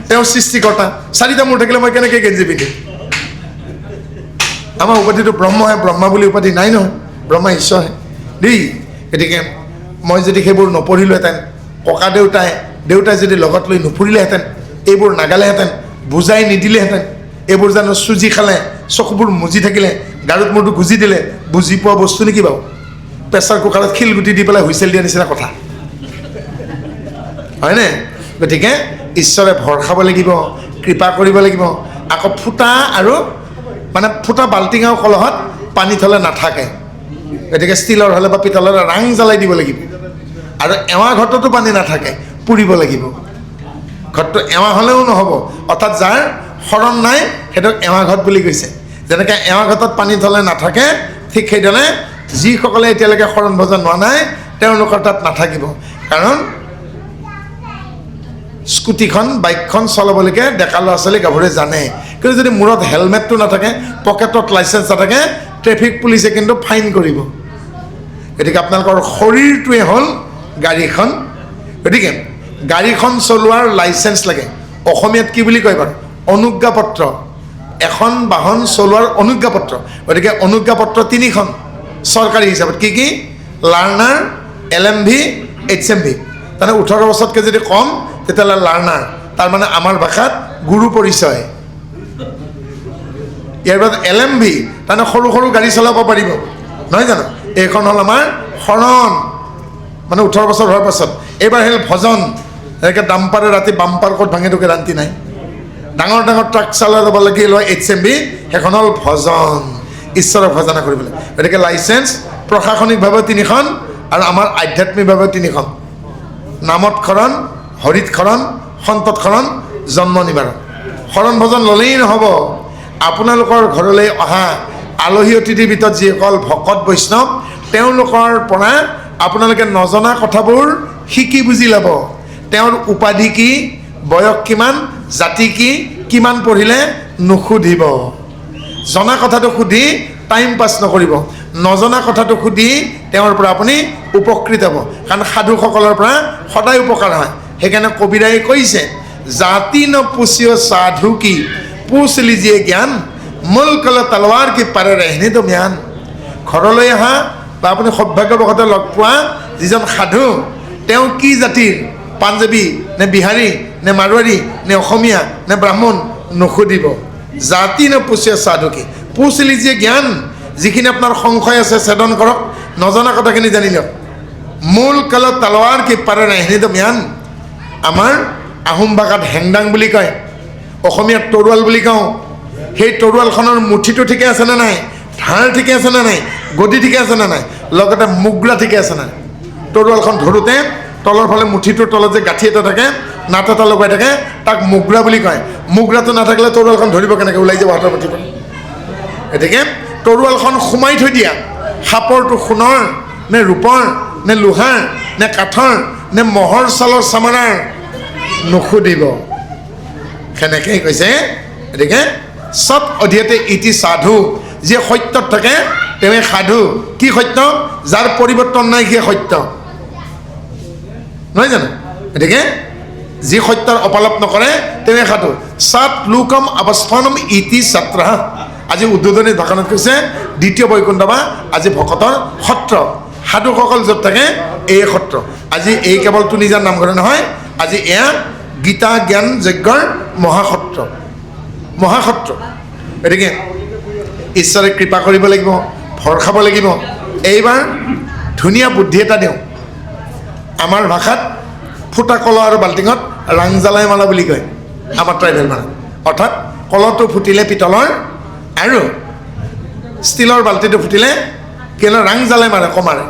তেওঁৰ সৃষ্টিকৰ্তা। 4টা মূৰ থাকিলে মই কেনেকৈ গেঞ্জি পিন্ধিম? আমাৰ উপাধিটো ব্ৰহ্মহে, ব্ৰহ্মা বুলি উপাধি নাই নহয়, ব্ৰহ্মা ঈশ্বৰহে দেই। গতিকে মই যদি সেইবোৰ নপঢ়িলোহেঁতেন, ককা দেউতাই যদি লগত লৈ নুফুৰিলেহেঁতেন, এইবোৰ নাগালেহেঁতেন, বুজাই নিদিলেহেঁতেন, এইবোৰ জানো চুজি খালে, চকুবোৰ মুজি থাকিলে, গাৰুত মূৰটো গুজি দিলে বুজি পোৱা বস্তু নেকি বাৰু? প্ৰেছাৰ কুকাৰত শিলগুটি দি পেলাই হুইচেল দিয়া নিচিনা কথা, হয়নে? গতিকে ঈশ্বৰে ভৰ খাব লাগিব, কৃপা কৰিব লাগিব। আকৌ ফুটা আৰু মানে ফুটা বাল্টিং আৰু কলহত পানী থ'লে নাথাকে, গতিকে ষ্টীলৰ হ'লে বা পিতলৰ ৰাং জ্বলাই দিব লাগিব। আৰু এৱা ঘৰতো পানী নাথাকে, পুৰিব লাগিব। ঘৰটো এৱা হ'লেও নহ'ব, অৰ্থাৎ যাৰ শৰণ নাই সেইটোক এৱা ঘট বুলি কৈছে। যেনেকৈ এৱা ঘটত পানী থ'লে নাথাকে, ঠিক সেইদৰে যিসকলে এতিয়ালৈকে শৰণ ভজন হোৱা নাই তেওঁলোকৰ তাত নাথাকিব। কাৰণ স্কুটিখন, বাইকখন চলাবলৈকে ডেকা ল'ৰা ছোৱালী গাভৰুৱে জানে, কিন্তু যদি মূৰত হেলমেটটো নাথাকে, পকেটত লাইচেঞ্চ নাথাকে, ট্ৰেফিক পুলিচে কিন্তু ফাইন কৰিব। গতিকে আপোনালোকৰ শৰীৰটোৱে হ'ল গাড়ীখন। গতিকে গাড়ীখন চলোৱাৰ লাইচেঞ্চ লাগে। অসমীয়াত কি বুলি কয় বাৰু? অনুজ্ঞাপত্ৰ। এখন বাহন চলোৱাৰ অনুজ্ঞাপত্ৰ। গতিকে অনুজ্ঞাপত্ৰ 3খন চৰকাৰী হিচাপত। কি কি? Learner, LMV, HMV। তাৰমানে 18 বছৰতকৈ যদি কম তেতিয়াহ'লে লাৰ্ণাৰ, তাৰমানে আমাৰ ভাষাত গুৰু পৰিচয়। ইয়াৰ পিছত LMV, তাৰমানে সৰু সৰু গাড়ী চলাব পাৰিব, নহয় জানো? এইখন হ'ল আমাৰ শৰণ, মানে 18 বছৰ হোৱাৰ পাছত। এইবাৰ হ'ল ভজন, এনেকৈ ডাম্পাৰে ৰাতি বাম্পাৰ ক'ত ভাঙি তোকে ৰান্তি নাই। ডাঙৰ ডাঙৰ ট্ৰাক চলাব লাগিল HMV, সেইখন হ'ল ভজন, ঈশ্বৰক ভজনা কৰিবলৈ। গতিকে লাইচেঞ্চ প্ৰশাসনিকভাৱে 3খন আৰু আমাৰ আধ্যাত্মিকভাৱে 3খন। নামত শৰণ, হৰিত শৰণ, সন্তত শৰণ, জন্ম নিবাৰণ। শৰণ ভজন ল'লেই নহ'ব, আপোনালোকৰ ঘৰলৈ অহা আলহী অতিথিৰ ভিতৰত যিসকল ভকত বৈষ্ণৱ, তেওঁলোকৰ পৰা আপোনালোকে নজনা কথাবোৰ শিকি বুজি ল'ব। তেওঁৰ উপাধি কি, বয়স কিমান, জাতি কি, কিমান পঢ়িলে নুসুধিব। জনা কথাটো সুধি টাইম পাছ নকৰিব। নজনা কথাটো সুধি তেওঁৰ পৰা আপুনি উপকৃত হ'ব, কাৰণ সাধুসকলৰ পৰা সদায় উপকাৰ হয়। সেইকাৰণে কবিৰাই কৈছে, জাতি ন পুছিও সাধু কি পুছ লিজিয়ে জ্ঞান, মুলকল তলৱাৰ কি পাৰে ৰহনে তো ম্যান। ঘৰলৈ অহা বা আপুনি সৌভাগ্যবশতঃ লগ পোৱা যিজন সাধু, তেওঁ কি জাতিৰ, পাঞ্জাবী নে বিহাৰী নে মাৰোৱাৰী নে অসমীয়া নে ব্ৰাহ্মণ নুসুধিব। জাতি ন পুছিও সাধু কি পুছ লিজিয়ে জ্ঞান, যিখিনি আপোনাৰ সংশয় আছে ছেদন কৰক, নজনা কথাখিনি জানি লওক। মূল কালত তালৱাৰ কি পাৰে ৰহনে তো ম্যান। আমাৰ আহোম ভাষাত হেংদাং বুলি কয়, অসমীয়াত তৰোৱাল বুলি কওঁ। সেই তৰোৱালখনৰ মুঠিটো ঠিকে আছেনে নাই, ধাৰ ঠিকে আছেনে নাই, গদি ঠিকে আছেনে নাই, লগতে মুগৰা ঠিকে আছে নাই। তৰোৱালখন ধৰোঁতে তলৰ ফালে মুঠিটোৰ তলত যে গাঁঠি এটা থাকে, নাট এটা লগাই থাকে, তাক মুগৰা বুলি কয়। মুগৰাটো নাথাকিলে তৰোৱালখন ধৰিব কেনেকৈ, ওলাই যাব হাতৰ মুঠিৰ পৰা। গতিকে তৰোৱালখন সোমাই থৈ দিয়া, সাপৰটো সোণৰ নে ৰূপৰ নে লোহাৰ নে কাঠৰ নে মহৰ ছালৰ চামৰাৰ নুসুধিব। সেনেকৈ কৈছে। গতিকে সৎ অধিয়তে ইতি সাধু, যিয়ে সত্যত থাকে তেওঁৱে সাধু। কি সত্য? যাৰ পৰিৱৰ্তন নাই সেই সত্য, নহয় জানো? গতিকে যি সত্যৰ অপালপ নকৰে তেওঁৱে সাধু। সৎ লোকম অৱস্থানম ইতি ছাত্ৰা। আজি উদ্বোধনী ভাষণত কৈছে দ্বিতীয় বৈকুণ্ঠ বা আজি ভকতৰ সত্ৰ। সাধুসকল য'ত থাকে এই সত্ৰ। আজি এই কেৱল তুনিজাৰ নামঘৰ নহয়, আজি এয়া গীতা জ্ঞান যজ্ঞৰ মহাসত্ৰ, মহাসত্ৰ। গতিকে ঈশ্বৰে কৃপা কৰিব লাগিব, ভৰ খাব লাগিব। এইবাৰ ধুনীয়া বুদ্ধি এটা দিওঁ। আমাৰ ভাষাত ফুটা কল আৰু বাল্টিঙত ৰাং জ্বালাই মালা বুলি কয়, আমাৰ ট্ৰাইবেল মানুহ। অৰ্থাৎ কলটো ফুটিলে পিতলৰ আৰু ষ্টীলৰ বাল্টিটো ফুটিলে কেলে ৰাং জ্বালাই মাৰে, কমাৰে।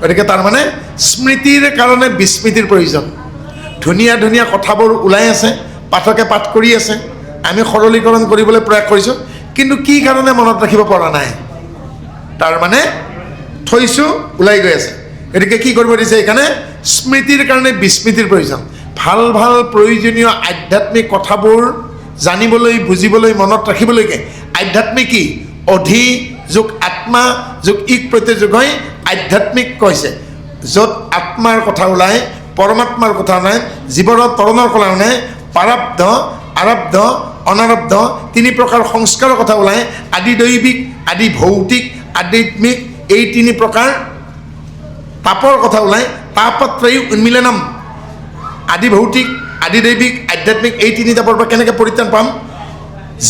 গতিকে তাৰমানে স্মৃতিৰ কাৰণে বিস্মৃতিৰ প্ৰয়োজন। ধুনীয়া ধুনীয়া কথাবোৰ ওলাই আছে, পাঠকে পাঠ কৰি আছে, আমি সৰলীকৰণ কৰিবলৈ প্ৰয়াস কৰিছোঁ, কিন্তু কি কাৰণে মনত ৰাখিব পৰা নাই, তাৰমানে থৈছোঁ ওলাই গৈ আছে। গতিকে কি কৰিব দিছে, সেইকাৰণে স্মৃতিৰ কাৰণে বিস্মৃতিৰ প্ৰয়োজন। ভাল ভাল প্ৰয়োজনীয় আধ্যাত্মিক কথাবোৰ জানিবলৈ, বুজিবলৈ, মনত ৰাখিবলৈকে আধ্যাত্মিক কি অধি যোগ আত্মা যোগ ইক প্ৰত্যযোগ হৈ আধ্যাত্মিক কৈছে। য'ত আত্মাৰ কথা ওলায়, পৰমাত্মাৰ কথা ওলায়, জীৱনৰ তৰণৰ কথা ওলায়, প্ৰাৰব্ধ আৰব্ধ অনাৰব্ধ তিনি প্ৰকাৰ সংস্কাৰৰ কথা ওলায়, আদি দৈবিক আদি ভৌতিক আধ্যাত্মিক এই তিনি প্ৰকাৰ তাপৰ কথা ওলায়। তাপত্ৰয়ী উন্মিলনম, আদি ভৌতিক আদি দৈবিক আধ্যাত্মিক এই তিনি তাপৰ পৰা কেনেকৈ পৰিত্ৰাণ পাম,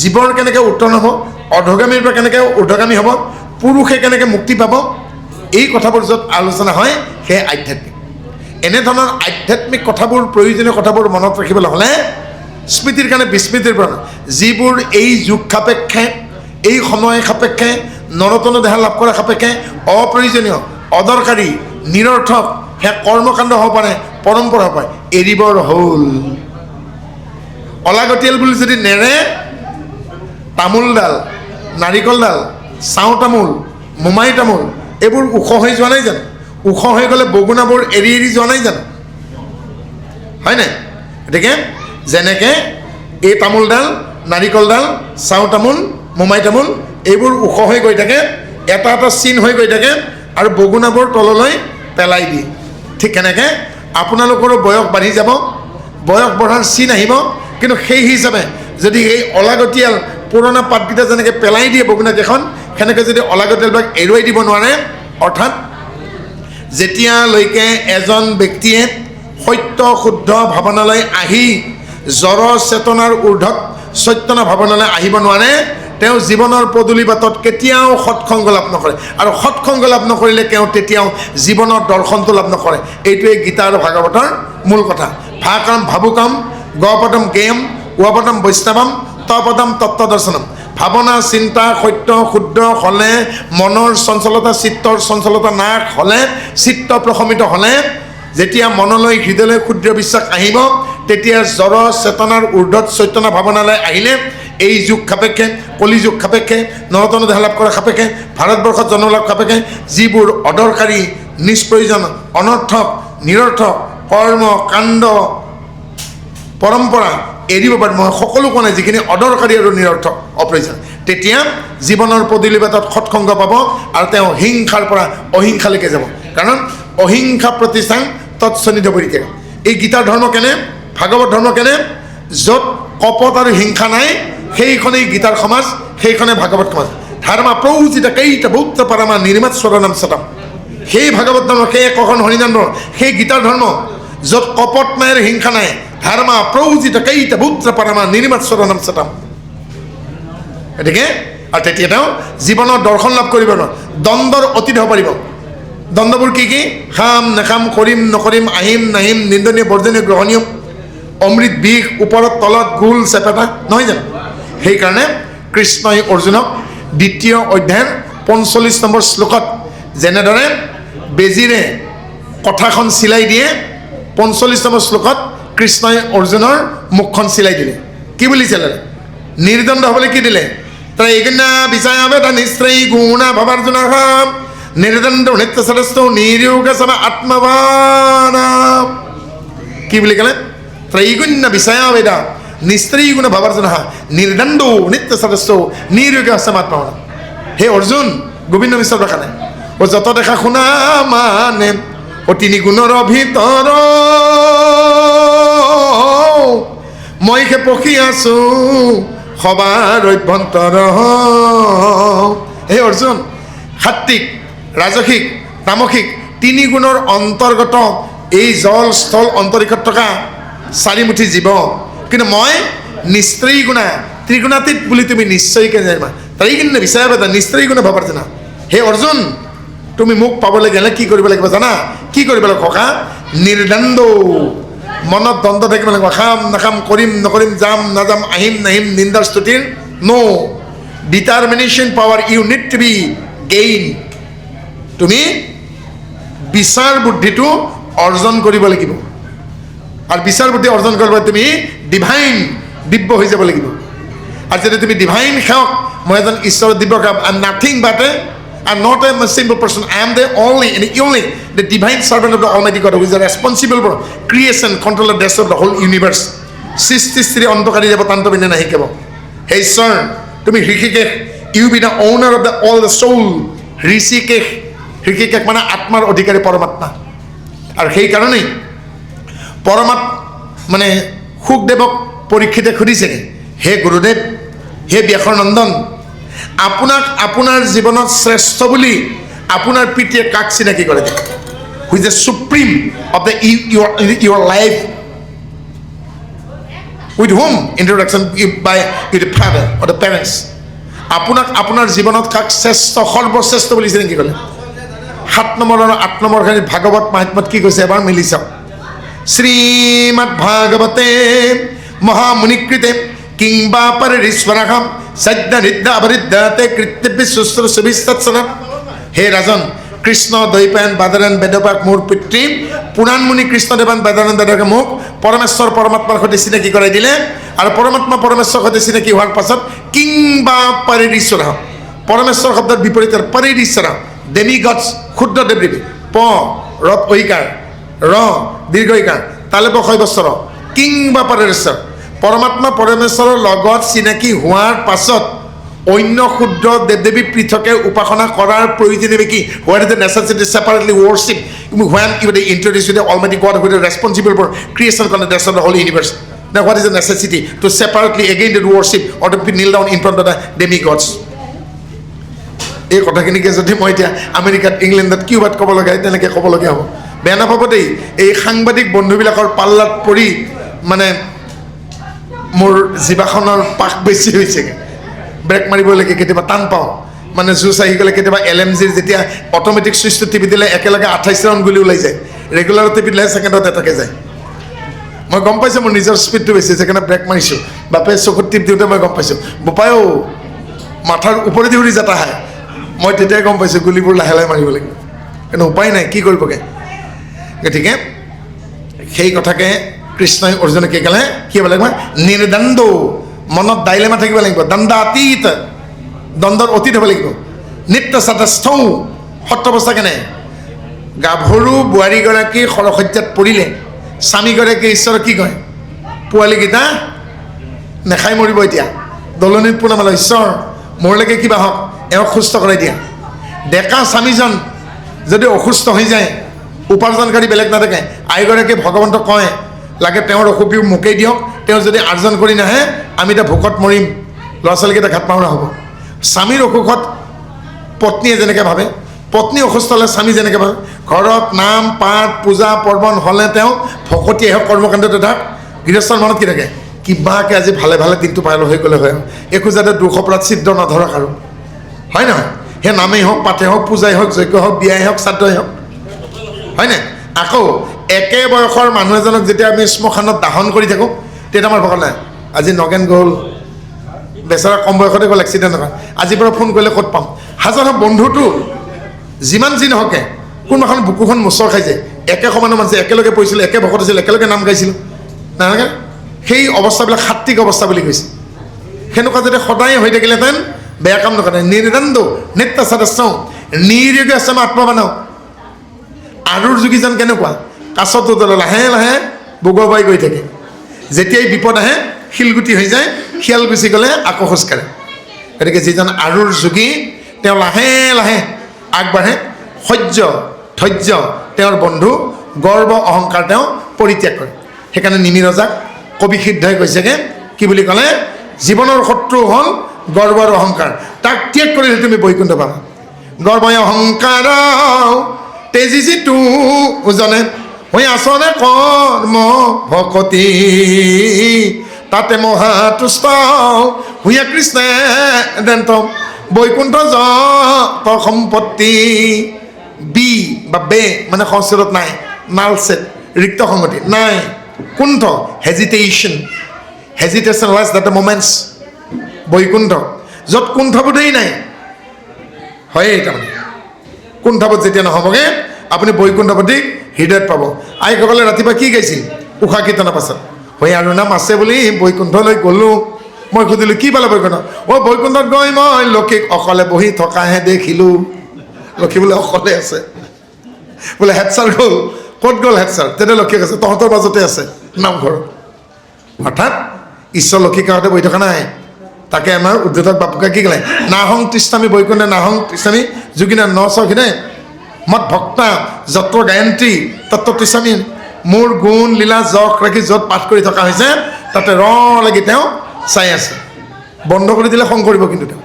জীৱৰ কেনেকৈ উত্তৰণ হ'ব, অধগামীৰ পৰা কেনেকৈ ঊৰ্ধ্বগামী হ'ব, পুৰুষে কেনেকৈ মুক্তি পাব, এই কথাবোৰ য'ত আলোচনা হয় সেয়ে আধ্যাত্মিক। এনেধৰণৰ আধ্যাত্মিক কথাবোৰ, প্ৰয়োজনীয় কথাবোৰ মনত ৰাখিবলৈ হ'লে স্মৃতিৰ কাৰণে বিস্মৃতিৰ পৰা, যিবোৰ এই যুগ সাপেক্ষে, এই সময় সাপেক্ষে, নৰতন দেহা লাভ কৰা সাপেক্ষে অপ্ৰয়োজনীয়, অদৰকাৰী, নিৰৰ্থক, সেয়া কৰ্মকাণ্ড হ'ব পাৰে, পৰম্পৰা হ'ব পাৰে, এৰিবৰ হ'ল। অলাগতিয়াল বুলি যদি নেৰে, তামোলডাল, নাৰিকলডাল, চাওঁ তামোল, মোমাই তামোল এইবোৰ ওখ হৈ যোৱা নাই জানো? ওখ হৈ গ'লে বগুনাবোৰ এৰি এৰি যোৱা নাই জানো? হয় নাই? গতিকে যেনেকৈ এই তামোলডাল, নাৰিকলডাল, চাওঁ তামোল, মোমাই তামোল এইবোৰ ওখ হৈ গৈ থাকে, এটা এটা চিন হৈ গৈ থাকে আৰু বগুনাবোৰ তললৈ পেলাই দিয়ে। ঠিক তেনেকৈ আপোনালোকৰো বয়স বাঢ়ি যাব, বয়স বঢ়াৰ চিন আহিব, কিন্তু সেই হিচাপে যদি এই অলাগতিয়াল পুৰণা পাতকেইটা যেনেকৈ পেলাই দিয়ে বগুনাকেইখন, সেনেকৈ যদি অলাগতিয়ালবিলাক এৰুৱাই দিব নোৱাৰে, অৰ্থাৎ যেতিয়ালৈকে এজন ব্যক্তিয়ে সত্য শুদ্ধ ভাৱনালৈ আহি জড় চেতনাৰ ঊৰ্ধত চৈতন্য ভাৱনালৈ আহিব নোৱাৰে, তেওঁ জীৱনৰ পদূলি বাটত কেতিয়াও সৎসংগ লাভ নকৰে। আৰু সৎসংগ লাভ নকৰিলে তেওঁ তেতিয়াও জীৱনৰ দৰ্শনটো লাভ নকৰে। এইটোৱে গীতা আৰু ভাগৱতৰ মূল কথা। ভাকাম ভাবুকাম গপদম জ্ঞেয়ম ৱপদম বৈষ্ণৱম তপদম তত্ত্বদৰ্শনম। ভাৱনা চিন্তা সত্য শুদ্ধ হ'লে, মনৰ চঞ্চলতা চিত্তৰ চঞ্চলতা নাশ হ'লে, চিত্ত প্ৰশমিত হ'লে, যেতিয়া মনলৈ হৃদয়লৈ ক্ষুদ্ৰ বিশ্বাস আহিব, তেতিয়া জড় চেতনাৰ ঊৰ্ধত চৈতন্য ভাৱনালৈ আহিলে এই যুগ সাপেক্ষে, কলিযুগ সাপেক্ষে, নৰতন দেহ লাভ কৰা সাপেক্ষে, ভাৰতবৰ্ষত জন্ম লাভ সাপেক্ষে যিবোৰ অদৰকাৰী, নিষ্প্ৰয়োজন, অনৰ্থক, নিৰৰ্থক কৰ্ম কাণ্ড পৰম্পৰা এৰিব পাৰিম। মই সকলো কোৱা নাই, যিখিনি অদৰকাৰী আৰু নিৰৰ্থক অপ্ৰয়োজন তেতিয়া জীৱনৰ পদূলিবাটত সৎসংগ পাব আৰু তেওঁ হিংসাৰ পৰা অহিংসালৈকে যাব কাৰণ অহিংসা প্ৰতিষ্ঠান তৎসনিধ পৰিকে এই গীতাৰ ধৰ্ম কেনে ভাগৱত ধৰ্ম কেনে য'ত কপট আৰু হিংসা নাই সেইখনেই গীতাৰ সমাজ সেইখনে ভাগৱত সমাজ ধৰ্ম প্ৰৌজিত কৈত বৌদ্ধ পৰমা নিৰ্মাত স্বৰণম সতম সেই ভাগৱত ধৰ্ম সেই একখন হৰিনাম ধৰ্ম সেই গীতাৰ ধৰ্ম য'ত কপট নাই আৰু হিংসা নাই ধৰ্ম প্ৰৌজিত কৈত বৌদ্ধ পৰমা নিৰ্মাত স্বৰণম সতম গতিকে আৰু তেতিয়া তেওঁ জীৱনৰ দৰ্শন লাভ কৰিব ন দ্বন্দ্বৰ অতীত হ'ব পাৰিব দ্বন্দ্ববোৰ কি কি খাম নাখাম কৰিম নকৰিম আহিম নাহিম নিন্দনীয় বৰ্জনীয় গ্ৰহণীয় অমৃত বিষ ওপৰত তলত গোল চেপেটা নহয় জানো সেইকাৰণে কৃষ্ণই অৰ্জুনক দ্বিতীয় অধ্যায়ৰ 45 নম্বৰ শ্লোকত যেনেদৰে বেজীৰে কথাখন চিলাই দিয়ে 45 নম্বৰ শ্লোকত কৃষ্ণই অৰ্জুনৰ মুখখন চিলাই দিলে কি বুলি চিলালে নিৰ্দণ্ড হ'বলৈ কি দিলে त्रैगुण्य विषयावेद निस्त्रयी गुण भवार्जुनः निर्दण्ड नित्य सरस्तो निर्योग सम आत्मवान কি বুলি ক'লে त्रैगुण्य विषयावेद निस्त्रयी गुण भवार्जुनः निर्दण्ड नित्य सरस्तो निर्योग सम आत्मवान হে অৰ্জুন গোবিন্দ মিশ্ৰ দেখানে ও যত দেখা শুনা মানে ও তিনি গুণৰ ভিতৰ মই কে পখি আছো সবাৰ অভ্যন্তৰ হে অৰ্জুন সাত্বিক ৰাজসিক তামসিক তিনি গুণৰ অন্তৰ্গত এই জল স্থল অন্তৰীক্ষত থকা চাৰিমুঠি জীৱ কিন্তু মই নিস্ত্ৰয়ী গুণা ত্ৰিগুণাতীত বুলি তুমি নিশ্চয়কৈ জানিবা ত্ৰৈগুণ্য বিচাৰবেদ নিস্ত্ৰয়ী গুণ ভাবাৰ্জুনা হে অৰ্জুন তুমি মোক পাবলৈ গ'লে কি কৰিব লাগিব জানা কি কৰিব লাগিব ককা নিৰ্দণ্ড মনত দ্বন্দ্ব থাকিব লাগিব খাম নাখাম কৰিম নকৰিম যাম নাযাম আহিম নাহিম নিন্দাৰ স্তুতিৰ নো determination power you need to be gain তুমি বিচাৰ বুদ্ধিটো অৰ্জন কৰিব লাগিব আৰু বিচাৰ বুদ্ধি অৰ্জন কৰিবলৈ তুমি ডিভাইন দিব্য হৈ যাব লাগিব আৰু যদি তুমি ডিভাইন সেৱক মই এজন ঈশ্বৰৰ দিব্য সেৱক I am nothing but I'm not a simple person. I am the only and only the divine servant of the Almighty God who is responsible for creation, control and rest of the whole universe. Sisti Sri Andokari Devatanto Vinana Hikebo. Hey sir, to me Rishikesh, you be the owner of the all the soul. Rishikesh, Rishikesh mana Atmar Odhikari Paramatma. Ar hey karone Paramat mane Hukdevok Porikhite Khudise. Hey Gurudev, hey Vyakhanandan. আপোনাক আপোনাৰ জীৱনত শ্ৰেষ্ঠ বুলি আপোনাৰ পিতৃয়ে কাক চিনাকি কৰে who is the supreme of the your life with whom introduction by your father or the parents আপোনাক আপোনাৰ জীৱনত কাক শ্ৰেষ্ঠ সৰ্বশ্ৰেষ্ঠ বুলি চিনাকি কৰে 7 নম্বৰ আৰু 8 নম্বৰ খানি ভাগৱত মাহাত্ম্যত কি কৈছে এবাৰ মিলি চাওক শ্ৰীমদ ভাগৱতে মহামুনিকৃতে কিংবা পৰিশ্বৰহম সদ্য নিদ্য অবৰিদ্ধতে কৃত্যবি শুশ্ৰূষবিস্তৎসন হে ৰাজন কৃষ্ণ দৈপায়ন বাদৰায়ণ বেদপাক মোৰ পিতৃ পুৰাণমুনি কৃষ্ণদেৱান বেদানন্দ দেৱকে মোক পৰমেশ্বৰ পৰমাত্মাৰ সৈতে চিনাকি কৰাই দিলে আৰু পৰমাত্মা পৰমেশ্বৰৰ সৈতে চিনাকি হোৱাৰ পাছত কিংবা পৰিশ্বৰ পৰমেশ্বৰ শব্দৰ বিপৰীতে পৰিশ্বৰ দেৱী গডছ ক্ষুদ্ৰ দেৱী প ৰত ঐকাৰ ৰ দীৰ্ঘ ঐকাৰ তালেব শৈবস্বৰ কিংবা পৰিশ্বৰ পৰমাত্মা পৰমেশ্বৰৰ লগত চিনাকি হোৱাৰ পাছত অন্য ক্ষুদ্ৰ দেৱ দেৱী পৃথকে উপাসনা কৰাৰ প্ৰয়োজন নেকি what is the necessity separately worship when you they introduce the Almighty God who is responsible for creation and the rest of the whole universe now what is the necessity to separately again to worship or to kneel down in front of the demigods এই কথাখিনিকে যদি মই এতিয়া আমেৰিকাত ইংলেণ্ডত কিউবাত ক'ব লগা তেনেকৈ ক'ব লগা হ'ব বেয়া নাপাব দেই এই সাংবাদিক বন্ধুবিলাকৰ পাল্লাত পৰি মানে মোৰ জিভাখনৰ পাক বেছি হৈছেগৈ ব্ৰেক মাৰিব লাগে কেতিয়াবা টান পাওঁ মানে জুচ আহি গ'লে কেতিয়াবা LMGৰ যেতিয়া অট'মেটিক ছুইচটো টিপি দিলে একেলগে 28 ৰাউণ্ড গুলি ওলাই যায় ৰেগুলাৰ টিপি দিলে ছেকেণ্ডত এটাকে যায় মই গম পাইছোঁ মোৰ নিজৰ স্পীডটো বেছি সেইকাৰণে ব্ৰেক মাৰিছোঁ বাপে চকুত টিপ দিওঁতে মই গম পাইছোঁ বোপায়ো মাথাৰ ওপৰেদি উৰি যাতা হয় মই তেতিয়াই গম পাইছোঁ গুলিবোৰ লাহে লাহে মাৰিব লাগিব কিন্তু উপায় নাই কি কৰিবগৈ গতিকে সেই কথাকে কৃষ্ণই অৰ্জুনক কি ক'লে কি হ'ব লাগিব নিৰ্দণ্ড মনত ডাইলেমা থাকিব লাগিব দণ্ডাতীত দ্বন্দ্বৰ অতীত হ'ব লাগিব নিত্য সতস্থ সত্য অৱস্থা কেনে গাভৰু বোৱাৰীগৰাকী সৰসজ্জাত পৰিলে স্বামীগৰাকী ঈশ্বৰক কি কয় পোৱালীকেইটা নেখাই মৰিব এতিয়া দলনিত পোনামালে ঈশ্বৰ মোৰলৈকে কিবা হওক এওঁক সুস্থ কৰাই দিয়া। ডেকা স্বামীজন যদি অসুস্থ হৈ যায়, উপাৰ্জনকাৰী বেলেগ নাথাকে, আইগৰাকীয়ে ভগৱন্তক কয় লাগে তেওঁৰ অসুখী মোকেই দিয়ক, তেওঁ যদি আৰ্জন কৰি নাহে আমি এতিয়া ভোকত মৰিম, ল'ৰা ছোৱালীকেইটা ঘাট পাওনা হ'ব। স্বামীৰ অসুখত পত্নীয়ে যেনেকৈ ভাবে, পত্নী অসুস্থ হ'লে স্বামী যেনেকৈ ভাবে, ঘৰত নাম পাঠ পূজা পৰ্বণ হ'লে তেওঁ ভকতীয়ে হওক কৰ্মকাণ্ডতে থাক, গৃহস্থৰ মনত কি থাকে, কিবাকৈ আজি ভালে ভালে দিনটো পাৰ হৈ গ'লে হয়, একো যাতে দুখ অপৰাধ ছিদ্ৰ নধৰক আৰু, হয় নহয়? সেই নামেই হওক পাঠেই হওক পূজাই হওক যজ্ঞ হওক বিয়াই হওক শ্ৰাদ্ধই হওক, হয়নে? আকৌ একে বয়সৰ মানুহ এজনক যেতিয়া আমি শ্মশানত দাহন কৰি থাকোঁ তেতিয়া আমাৰ ভকত নাই, আজি নগেন গ'ল, বেচেৰা কম বয়সতে গ'ল, এক্সিডেণ্ট নহয়, আজিৰ পৰা ফোন কৰিলে ক'ত পাম? হাজাৰ বন্ধুটো যিমান যি নহওকে কোনোবাখন বুকুখন মোচৰ খাই যায়, একে সমানৰ মানুহ একেলগে পঢ়িছিলোঁ, একে ভকত আছিল, একেলগে নাম গাইছিলোঁ, নালাগে? সেই অৱস্থাবিলাক সাত্বিক অৱস্থা বুলি কৈছে। সেনেকুৱা যদি সদায় হৈ থাকিলেহেঁতেন বেয়া কাম নকৰে। নিৰ্দণ্ড নিত্য সদস্য নিৰ্যোগে আশ্ৰম আত্মবানাও। আৰুৰ যোগীজন কেনেকুৱা, কাছতো লাহে লাহে বগোৱাই গৈ থাকে, যেতিয়াই বিপদ আহে শিলগুটি হৈ যায়, শিয়াল গুচি গ'লে আকৌ খোজকাঢ়ে। গতিকে যিজন আৰুৰ যোগী তেওঁ লাহে লাহে আগবাঢ়ে, সহ্য ধৈৰ্য তেওঁৰ বন্ধু, গৰ্ব অহংকাৰ তেওঁ পৰিত্যাগ কৰে। সেইকাৰণে নিমি ৰজাক কবি সিদ্ধই কৈছেগৈ কি বুলি ক'লে, জীৱনৰ শত্ৰু হ'ল গৰ্ব আৰু অহংকাৰ, তাক ত্যাগ কৰিলে তুমি বৈকুণ্ঠ পাবা। গৰ্বই অহংকাৰ তেজি যিটো উজনে হৈ আচনে কৰ্ম ভকতি, তাতে মহাতুষ্ট হুয়া কৃষ্ণে দেন্ত বৈকুণ্ঠ যত সম্পত্তি। বি বা বে মানে সংস্কৃতত নাই, নালছেট ৰিক্ত সংগতি নাই, কুণ্ঠ hesitation, hesitation was that the moments, বৈকুণ্ঠ য'ত কুণ্ঠবোধেই নাই, হয়েই তাৰমানে কুণ্ঠবোধ যেতিয়া নহ'বগৈ আপুনি বৈকুণ্ঠপতিক হৃদয়ত পাব। আইসকলে ৰাতিপুৱা কি গাইছিল উষা কীৰ্তনৰ পাছত, হৈ আৰু নাম আছে বুলি বৈকুণ্ঠলৈ গ'লোঁ। মই সুধিলোঁ কি পালে বৈকুণ্ঠ? অ' বৈকুণ্ঠত গৈ মই লক্ষীক অকলে বহি থকাহে দেখিলোঁ। লক্ষী বোলে অকলে আছে, বোলে হেড ছাৰ গ'ল, ক'ত গ'ল হেড ছাৰ? তেতিয়া লক্ষীক আছে তহঁতৰ মাজতে আছে নামঘৰত। অৰ্থাৎ ঈশ্বৰ লক্ষী কাষতে বহি থকা নাই। তাকে আমাৰ উদ্ধতক বাপুকে কি ক'লে, নাহং তৃষ্ণামী বৈকুণ্ঠ নাহং তৃষ্ণামী যোগিনা ন চখিনে মত ভক্তা যত্ৰ গায়ন্ত্ৰী তত্ৰ তৃষ্ণামী। মোৰ গুণ লীলা যশ ৰাখি য'ত পাঠ কৰি থকা হৈছে তাতে ৰ লাগি তেওঁ চাই আছে। বন্ধ কৰি দিলে খং কৰিব কিন্তু তেওঁ।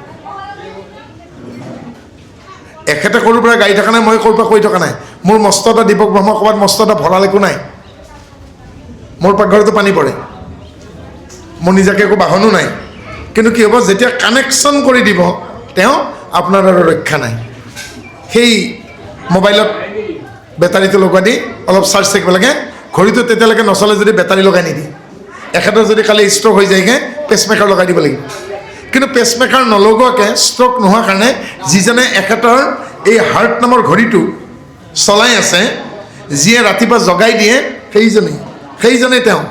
এখেতে সৰুৰ পৰা গাই থকা নাই, মই সৰুৰ পৰা কৈ থকা নাই। মোৰ মস্ত এটা দীপক ব্ৰহ্ম ক'ৰবাত মস্ত এটা ভঁৰাল একো নাই, মোৰ পাকঘৰতো পানী পৰে, মোৰ নিজাকৈ একো বাহনো নাই। কিন্তু কি হ'ব, যেতিয়া কানেকশ্যন কৰি দিব তেওঁ আপোনাৰ আৰু ৰক্ষা নাই। সেই মোবাইলত বেটাৰীটো লগোৱা দি অলপ চাৰ্জ থাকিব লাগে, ঘড়ীটো তেতিয়ালৈকে নচলে যদি বেটাৰী লগাই নিদিয়ে। এখেতৰ যদি কালি ষ্ট্ৰক হৈ যায়গৈ পেচমেকাৰ লগাই দিব লাগিব। কিন্তু পেচমেকাৰ নলগোৱাকৈ ষ্ট্ৰক নোহোৱাৰ কাৰণে যিজনে এখেতৰ এই হাৰ্ট নামৰ ঘড়ীটো চলাই আছে, যিয়ে ৰাতিপুৱা জগাই দিয়ে, সেইজনেই তেওঁ।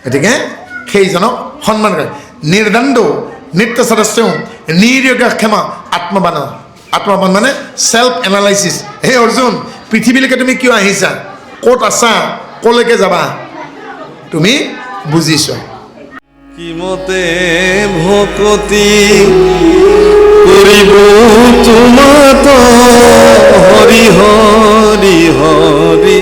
গতিকে সেইজনক সন্মান কৰে। নিৰ্দণ্ড নিত্য সদস্য নিৰ্যোগা ক্ষমা আত্মবান। আত্মবান মানে চেল্ফ এনালাইচিছ। হে অৰ্জুন, পৃথিৱীলৈকে তুমি কিয় আহিছা, ক'ত আছা, ক'লৈকে যাবা, তুমি বুজিছা। কিমতে ভকতি কৰিব তোমাত হৰি হৰি হৰি